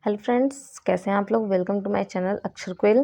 Hello friends, कैसे हैं आप लोग। Welcome to my channel Akshar Quill.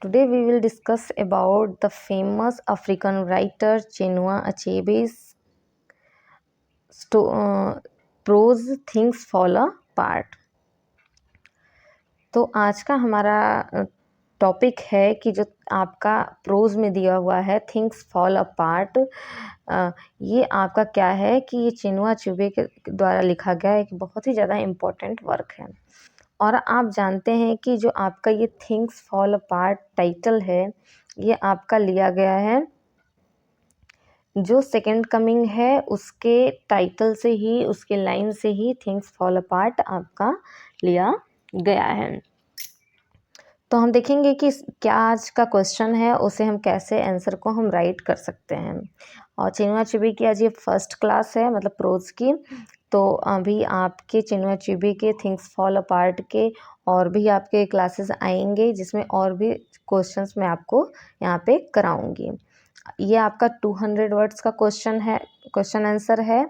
Today we will discuss about the famous African writer Chinua Achebe's prose Things fall Apart. तो आज का हमारा टॉपिक है कि जो आपका प्रोज में दिया हुआ है थिंग्स फॉल अपार्ट, ये आपका क्या है कि ये चिनुआ अचेबे के द्वारा लिखा गया एक बहुत ही ज़्यादा इम्पोर्टेंट वर्क है। और आप जानते हैं कि जो आपका ये थिंग्स फॉल अपार्ट टाइटल है, ये आपका लिया गया है जो सेकंड कमिंग है उसके टाइटल से ही, उसके लाइन से ही थिंग्स फॉल अपार्ट आपका लिया गया है। तो हम देखेंगे कि क्या आज का क्वेश्चन है उसे हम कैसे आंसर को हम राइट कर सकते हैं। और चिनुआ अचेबे की आज ये फर्स्ट क्लास है, मतलब प्रोज की। तो अभी आपके चिनुआ अचेबे के थिंग्स फॉल अपार्ट के और भी आपके क्लासेस आएंगे जिसमें और भी क्वेश्चंस मैं आपको यहाँ पे कराऊंगी। ये आपका 200 वर्ड्स का क्वेश्चन है, क्वेश्चन आंसर है,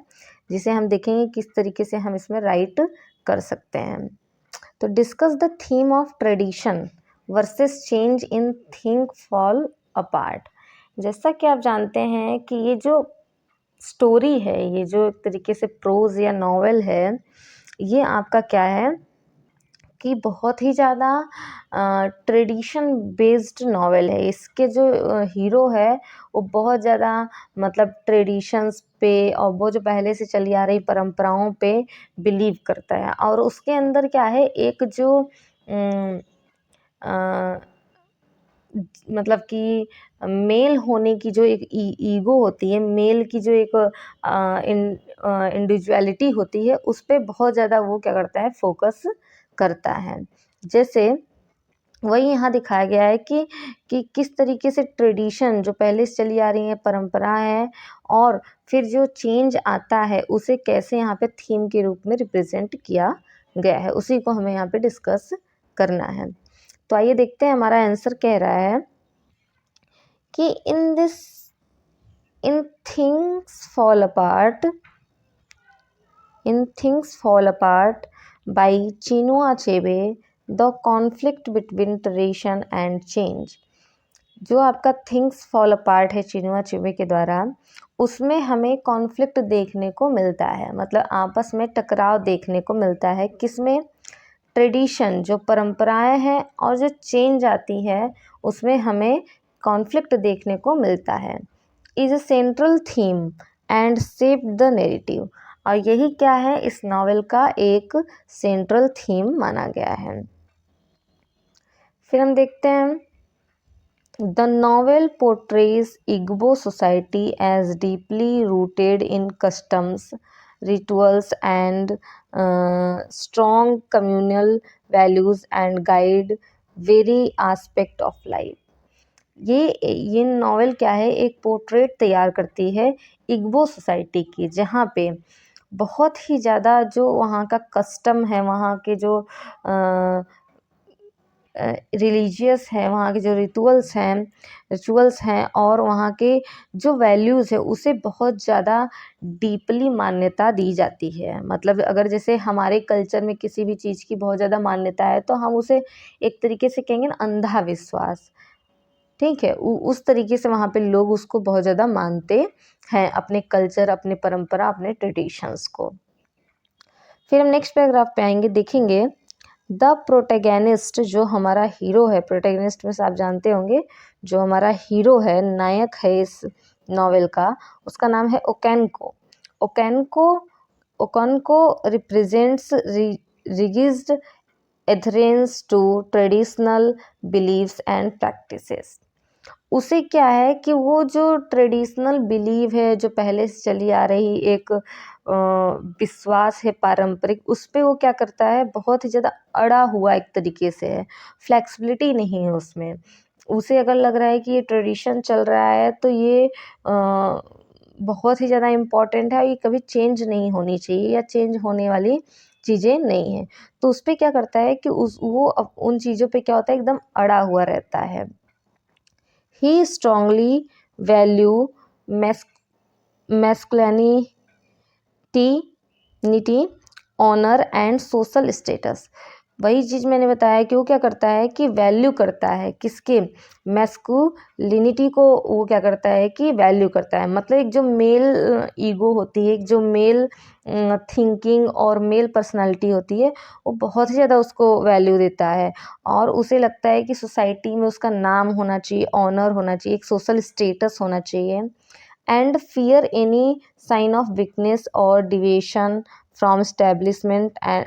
जिसे हम देखेंगे किस तरीके से हम इसमें राइट कर सकते हैं। तो discuss the theme of tradition versus change in thing fall apart. जैसा कि आप जानते हैं कि ये जो स्टोरी है, ये जो एक तरीके से प्रोज या नॉवेल है, ये आपका क्या है कि बहुत ही ज़्यादा ट्रेडिशन बेस्ड नॉवेल है। इसके जो हीरो है वो बहुत ज़्यादा मतलब ट्रेडिशंस पे और वो जो पहले से चली आ रही परंपराओं पे बिलीव करता है। और उसके अंदर क्या है, एक जो मतलब कि मेल होने की जो एक ईगो होती है, मेल की जो एक इंडिविजुअलिटी होती है, उस पे बहुत ज़्यादा वो क्या करता है, फोकस करता है। जैसे वही यहाँ दिखाया गया है कि किस तरीके से ट्रेडिशन जो पहले से चली आ रही है, परंपरा है, और फिर जो चेंज आता है उसे कैसे यहाँ पे थीम के रूप में रिप्रेजेंट किया गया है, उसी को हमें यहाँ पे डिस्कस करना है। तो आइए देखते हैं हमारा आंसर कह रहा है कि in things fall apart by Chinua Achebe the conflict between tradition and change. जो आपका थिंग्स फॉल अपार्ट है चिनुआ अचेबे के द्वारा, उसमें हमें कॉन्फ्लिक्ट देखने को मिलता है, मतलब आपस में टकराव देखने को मिलता है। किसमें? ट्रेडिशन जो परंपराएं हैं और जो चेंज आती है उसमें हमें कॉन्फ्लिक्ट देखने को मिलता है। Is a central theme and shape the narrative. और यही क्या है, इस नॉवेल का एक सेंट्रल थीम माना गया है। फिर हम देखते हैं the novel portrays Igbo society as deeply rooted in customs, rituals and strong communal values and guide very aspect of life। ये नॉवेल क्या है, एक पोर्ट्रेट तैयार करती है इग्बो सोसाइटी की, जहाँ पे बहुत ही ज़्यादा जो वहाँ का कस्टम है, वहाँ के जो रिलीजियस है, वहाँ के जो रिचुअल्स हैं और वहाँ के जो वैल्यूज़ है उसे बहुत ज़्यादा डीपली मान्यता दी जाती है। मतलब अगर जैसे हमारे कल्चर में किसी भी चीज़ की बहुत ज़्यादा मान्यता है तो हम उसे एक तरीके से कहेंगे ना, अंधा विश्वास, ठीक है। उस तरीके से वहाँ पे लोग उसको बहुत ज़्यादा मानते हैं, अपने कल्चर, अपने परंपरा, अपने ट्रेडिशंस को। फिर हम नेक्स्ट पैराग्राफ पे आएंगे, देखेंगे द प्रोटैगनिस्ट, जो हमारा हीरो है, प्रोटैगनिस्ट में से आप जानते होंगे जो हमारा हीरो है, नायक है इस नॉवेल का, उसका नाम है Okonkwo represents rigid adherence to traditional beliefs and practices. उसे क्या है कि वो जो ट्रेडिशनल बिलीव है, जो पहले से चली आ रही एक विश्वास है पारंपरिक, उस पे वो क्या करता है, बहुत ही ज़्यादा अड़ा हुआ एक तरीके से है, फ्लेक्सिबिलिटी नहीं है उसमें। उसे अगर लग रहा है कि ये ट्रेडिशन चल रहा है तो ये बहुत ही ज़्यादा इम्पॉर्टेंट है और ये कभी चेंज नहीं होनी चाहिए या चेंज होने वाली चीज़ें नहीं हैं, तो उस पर क्या करता है कि उन चीज़ों पे क्या होता है, एकदम अड़ा हुआ रहता है। He strongly value masculinity, honor and social status। वही चीज़ मैंने बताया कि वो क्या करता है कि वैल्यू करता है किसके, मैस्कुलिनिटी को वो क्या करता है कि वैल्यू करता है। मतलब एक जो मेल ईगो होती है, एक जो मेल थिंकिंग और मेल पर्सनालिटी होती है, वो बहुत ही ज़्यादा उसको वैल्यू देता है और उसे लगता है कि सोसाइटी में उसका नाम होना चाहिए, ऑनर होना चाहिए, एक सोशल स्टेटस होना चाहिए। And fear any sign of weakness और deviation from establishment and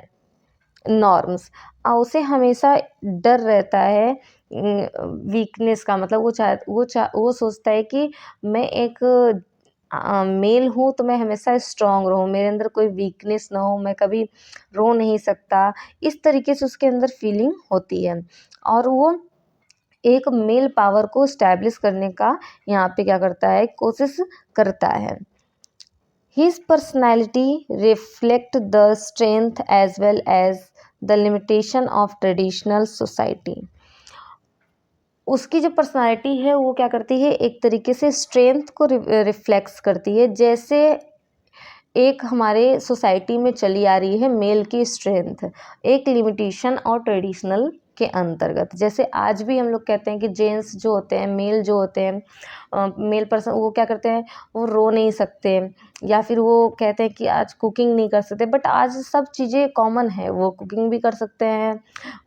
norms. उसे हमेशा डर रहता है वीकनेस का, मतलब वो सोचता है कि मैं एक मेल हूँ तो मैं हमेशा स्ट्रांग रहूँ, मेरे अंदर कोई वीकनेस ना हो, मैं कभी रो नहीं सकता, इस तरीके से उसके अंदर फीलिंग होती है। और वो एक मेल पावर को स्टैब्लिश करने का यहाँ पे क्या करता है, कोशिश करता है। His personality reflect the strength as well as the limitation of traditional society. उसकी जो पर्सनालिटी है वो क्या करती है, एक तरीके से स्ट्रेंथ को रिफ्लेक्स करती है, जैसे एक हमारे सोसाइटी में चली आ रही है मेल की स्ट्रेंथ, एक लिमिटेशन और ट्रेडिशनल के अंतर्गत। जैसे आज भी हम लोग कहते हैं कि जेंट्स जो होते हैं, मेल जो होते हैं, मेल पर्सन, वो क्या करते हैं, वो रो नहीं सकते, या फिर वो कहते हैं कि आज कुकिंग नहीं कर सकते, बट आज सब चीज़ें कॉमन है, वो कुकिंग भी कर सकते हैं,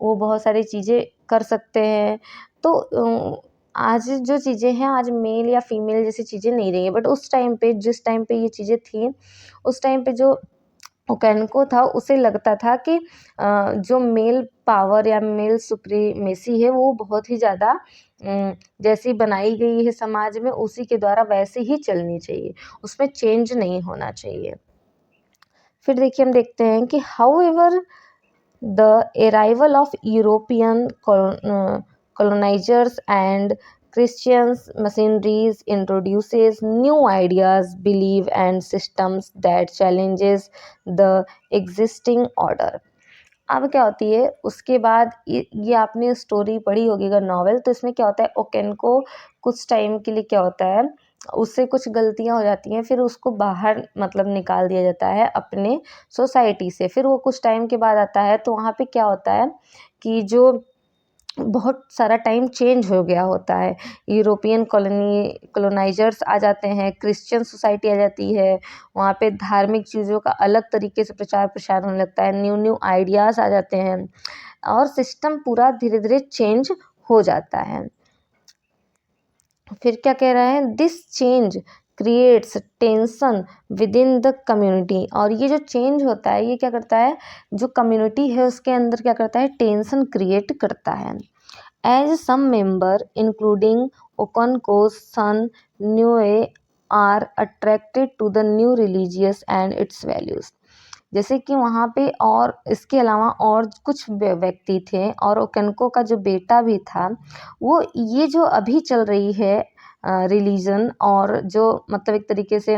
वो बहुत सारी चीज़ें कर सकते हैं। तो आज जो चीज़ें हैं, आज मेल या फीमेल जैसी चीज़ें नहीं रही हैं, बट उस टाइम पे, जिस टाइम पे ये चीज़ें थी, उस टाइम पे जो ओकेनको था, उसे लगता था कि जो मेल पावर या मेल सुप्रीमेसी है वो बहुत ही ज़्यादा जैसी बनाई गई है समाज में, उसी के द्वारा वैसे ही चलनी चाहिए, उसमें चेंज नहीं होना चाहिए। फिर देखिए हम देखते हैं कि however the arrival of European colonizers and Christians missionaries introduces new ideas, belief and systems that challenges the existing order. अब क्या होती है उसके बाद, ये आपने स्टोरी पढ़ी होगी अगर नॉवेल, तो इसमें क्या होता है, ओकेनको कुछ टाइम के लिए क्या होता है, उससे कुछ गलतियां हो जाती हैं, फिर उसको बाहर मतलब निकाल दिया जाता है अपने सोसाइटी से। फिर वो कुछ टाइम के बाद आता है, तो वहाँ पे क्या होता है कि जो बहुत सारा टाइम चेंज हो गया होता है, यूरोपियन कॉलोनाइजर्स आ जाते हैं, क्रिश्चियन सोसाइटी आ जाती है, वहाँ पे धार्मिक चीज़ों का अलग तरीके से प्रचार प्रसार होने लगता है, न्यू न्यू आइडियाज़ आ जाते हैं और सिस्टम पूरा धीरे धीरे चेंज हो जाता है। फिर क्या कह रहा है, this change creates tension with in the community. और ये जो चेंज होता है, ये क्या करता है, जो कम्युनिटी है उसके अंदर क्या करता है, टेंशन क्रिएट करता है। As some member including Okonkwo's son Nwoye are attracted to the new religious and its values. जैसे कि वहाँ पे और इसके अलावा और कुछ व्यक्ति थे, और ओकेनको का जो बेटा भी था, वो ये जो अभी चल रही है रिलीजन, और जो मतलब एक तरीके से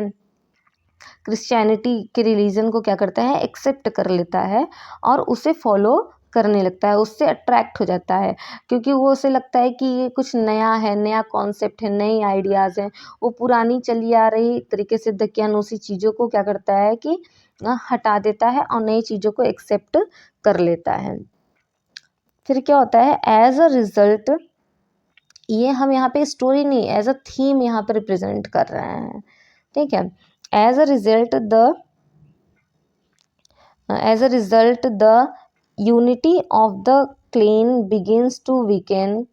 क्रिश्चियनिटी के रिलीजन को क्या करता है, एक्सेप्ट कर लेता है और उसे फॉलो करने लगता है, उससे अट्रैक्ट हो जाता है, क्योंकि वो उसे लगता है कि ये कुछ नया है, नया कॉन्सेप्ट है, नई आइडियाज़ हैं। वो पुरानी चली आ रही तरीके से दकियानूसी चीज़ों को क्या करता है कि हटा देता है और नई चीज़ों को एक्सेप्ट कर लेता है। फिर क्या होता है, एज अ रिजल्ट, ये हम यहाँ पे स्टोरी नहीं, एज अ थीम यहाँ पे रिप्रेजेंट कर रहे हैं, ठीक है। As a result the unity of the clan begins to weaken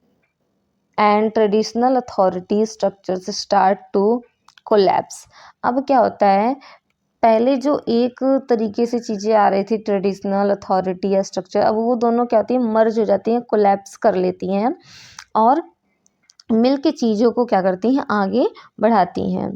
and traditional authority structures start to collapse. अब क्या होता है, पहले जो एक तरीके से चीज़ें आ रही थी, ट्रेडिशनल अथॉरिटी या स्ट्रक्चर, अब वो दोनों क्या होती हैं, मर्ज हो जाती हैं, कोलैप्स कर लेती हैं और मिल के चीज़ों को क्या करती हैं, आगे बढ़ाती हैं।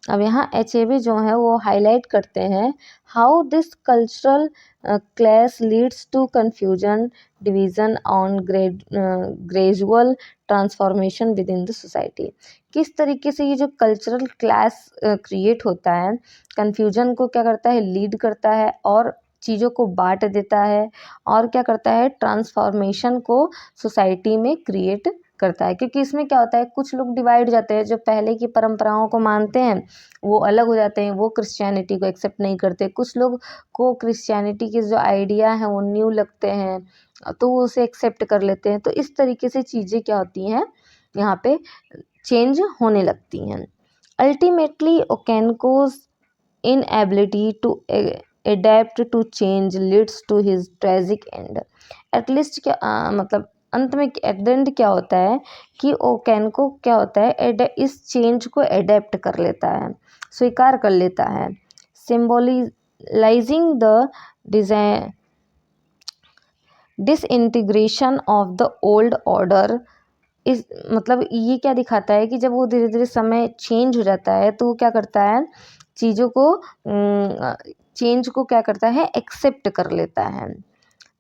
अब यहाँ एचएबी जो है वो हाईलाइट करते हैं how this cultural clash leads to confusion division on gradual transformation within the society. किस तरीके से ये जो कल्चरल क्लैश क्रिएट होता है, कन्फ्यूजन को क्या करता है, लीड करता है और चीज़ों को बांट देता है, और क्या करता है, ट्रांसफॉर्मेशन को सोसाइटी में क्रिएट करता है, क्योंकि इसमें क्या होता है कुछ लोग डिवाइड जाते हैं, जो पहले की परंपराओं को मानते हैं वो अलग हो जाते हैं, वो क्रिश्चियनिटी को एक्सेप्ट नहीं करते। कुछ लोग को क्रिश्चियनिटी के जो आइडिया हैं वो न्यू लगते हैं तो वो उसे एक्सेप्ट कर लेते हैं। तो इस तरीके से चीज़ें क्या होती हैं यहाँ पे चेंज होने लगती हैं। Ultimately Okonkwo's inability to adapt to change leads to his tragic end। At least क्या मतलब अंत में एट द एंड क्या होता है कि ओकेनको क्या होता है इस चेंज को एडेप्ट कर लेता है, स्वीकार कर लेता है। Symbolising the design disintegration of the old order. इस मतलब ये क्या दिखाता है कि जब वो धीरे धीरे समय चेंज हो जाता है तो वो क्या करता है चीज़ों को चेंज को क्या करता है एक्सेप्ट कर लेता है।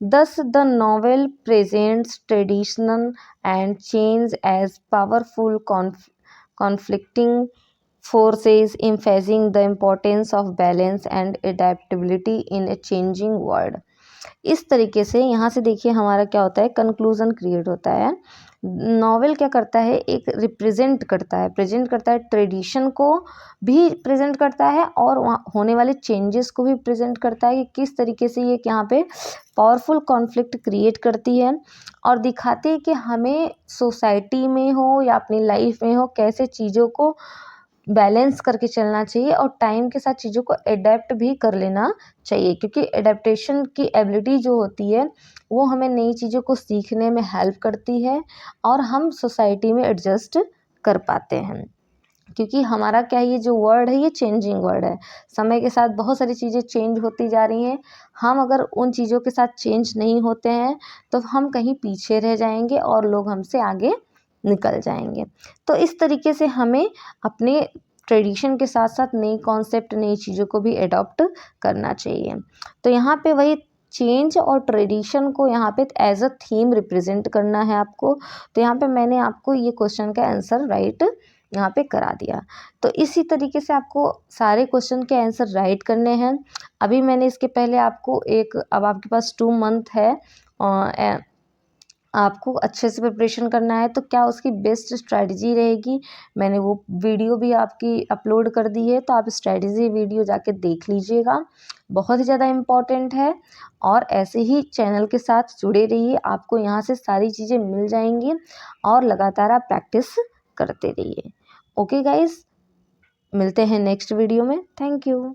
Thus the novel presents tradition and change as powerful conflicting forces, emphasizing the importance of balance and adaptability in a changing world। इस तरीके से यहाँ से देखिए हमारा क्या होता है कंक्लूजन क्रिएट होता है। नॉवेल क्या करता है एक रिप्रेजेंट करता है, प्रेजेंट करता है, ट्रेडिशन को भी प्रेजेंट करता है और वहाँ होने वाले चेंजेस को भी प्रेजेंट करता है कि किस तरीके से ये यहाँ पे पावरफुल कॉन्फ्लिक्ट क्रिएट करती है और दिखाती है कि हमें सोसाइटी में हो या अपनी लाइफ में हो कैसे चीज़ों को बैलेंस करके चलना चाहिए और टाइम के साथ चीज़ों को एडेप्ट भी कर लेना चाहिए, क्योंकि एडेप्टेशन की एबिलिटी जो होती है वो हमें नई चीज़ों को सीखने में हेल्प करती है और हम सोसाइटी में एडजस्ट कर पाते हैं। क्योंकि हमारा क्या ये जो वर्ड है ये चेंजिंग वर्ड है, समय के साथ बहुत सारी चीज़ें चेंज होती जा रही हैं। हम अगर उन चीज़ों के साथ चेंज नहीं होते हैं तो हम कहीं पीछे रह जाएंगे और लोग हमसे आगे निकल जाएंगे। तो इस तरीके से हमें अपने ट्रेडिशन के साथ साथ नई कॉन्सेप्ट नई चीज़ों को भी अडॉप्ट करना चाहिए। तो यहाँ पे वही चेंज और ट्रेडिशन को यहाँ पे एज अ थीम रिप्रेजेंट करना है आपको। तो यहाँ पे मैंने आपको ये क्वेश्चन का आंसर राइट यहाँ पे करा दिया। तो इसी तरीके से आपको सारे क्वेश्चन के आंसर राइट करने हैं। अभी मैंने इसके पहले आपको अब आपके पास 2 मंथ है आपको अच्छे से प्रिपरेशन करना है, तो क्या उसकी बेस्ट स्ट्रैटेजी रहेगी मैंने वो वीडियो भी आपकी अपलोड कर दी है, तो आप स्ट्रैटेजी वीडियो जाके देख लीजिएगा, बहुत ही ज़्यादा इम्पॉर्टेंट है। और ऐसे ही चैनल के साथ जुड़े रहिए, आपको यहाँ से सारी चीज़ें मिल जाएंगी और लगातार आप प्रैक्टिस करते रहिए। ओके गाइस, मिलते हैं नेक्स्ट वीडियो में। Thank you.